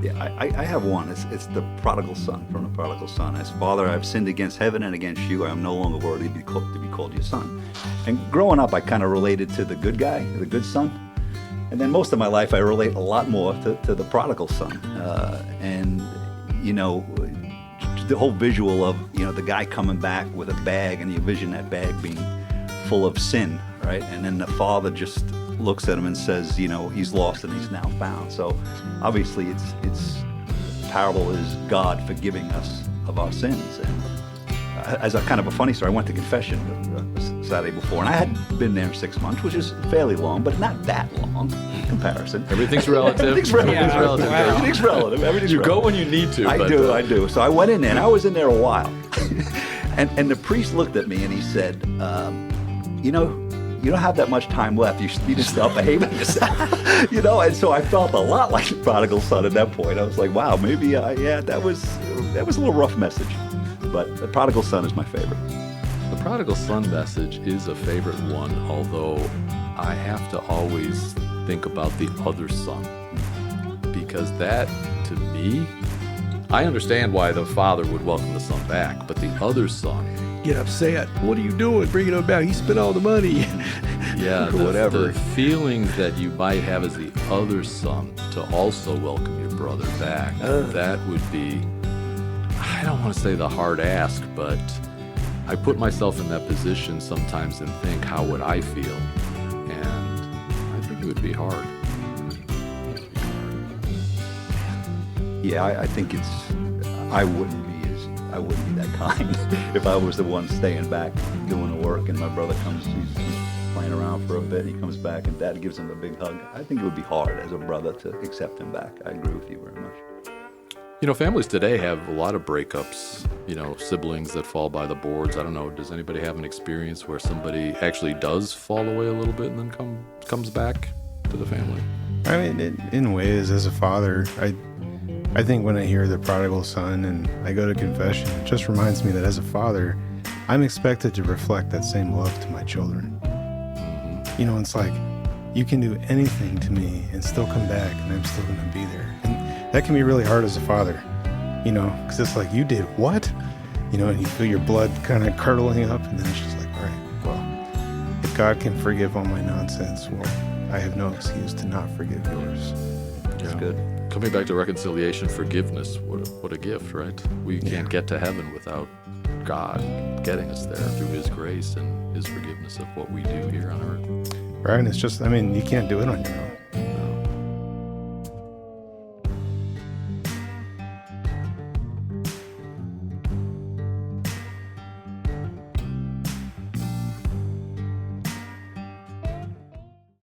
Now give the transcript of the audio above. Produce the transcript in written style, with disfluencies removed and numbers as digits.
Yeah, I have one. It's the prodigal son, from the prodigal son. As Father, I've sinned against heaven and against you. I am no longer worthy to be called your son. And growing up, I kind of related to the good guy, the good son. And then most of my life, I relate a lot more to the prodigal son. And, you know, the whole visual of, you know, the guy coming back with a bag, and you envision that bag being full of sin, right? And then the father just looks at him and says, you know, he's lost and he's now found. So obviously it's parable is God forgiving us of our sins. And as a kind of a funny story, I went to confession Saturday before, and I had been there 6 months, which is fairly long, but not that long in comparison. Everything's relative. Everything's relative. Everything's relative. Wow. Everything's relative. Everything's You relative. go when you need to. I do. So I went in there, and I was in there a while. and the priest looked at me, and he said, you know, you don't have that much time left. You need to start behaving yourself. You know, and so I felt a lot like the prodigal son at that point. I was like, wow, maybe, that was a little rough message. But the prodigal son is my favorite. The prodigal son message is a favorite one, although I have to always think about the other son. Because that, to me, I understand why the father would welcome the son back, but the other son, get upset. What are you doing? Bringing him back. He spent all the money. yeah, or whatever. The feeling that you might have as the other son to also welcome your brother back, that would be, I don't want to say the hard ask, but I put myself in that position sometimes and think, how would I feel? And I think it would be hard. Yeah, I think I wouldn't be that kind if I was the one staying back doing the work, and my brother comes, he's playing around for a bit, he comes back and Dad gives him a big hug. I think it would be hard as a brother to accept him back. I agree with you very much. You know, families today have a lot of breakups, you know, siblings that fall by the boards. I don't know, does anybody have an experience where somebody actually does fall away a little bit and then comes back to the family? I mean, in ways, as a father, I think when I hear the prodigal son and I go to confession, it just reminds me that as a father, I'm expected to reflect that same love to my children. Mm-hmm. You know, it's like, you can do anything to me and still come back, and I'm still going to be there. And that can be really hard as a father, you know, because it's like, you did what? You know, and you feel your blood kind of curdling up, and then it's just like, all right, well, if God can forgive all my nonsense, well, I have no excuse to not forgive yours. That's good. Coming back to reconciliation, forgiveness, what a gift, right? We can't get to heaven without God getting us there through His grace and His forgiveness of what we do here on earth. Right, and it's just, I mean, you can't do it on your own.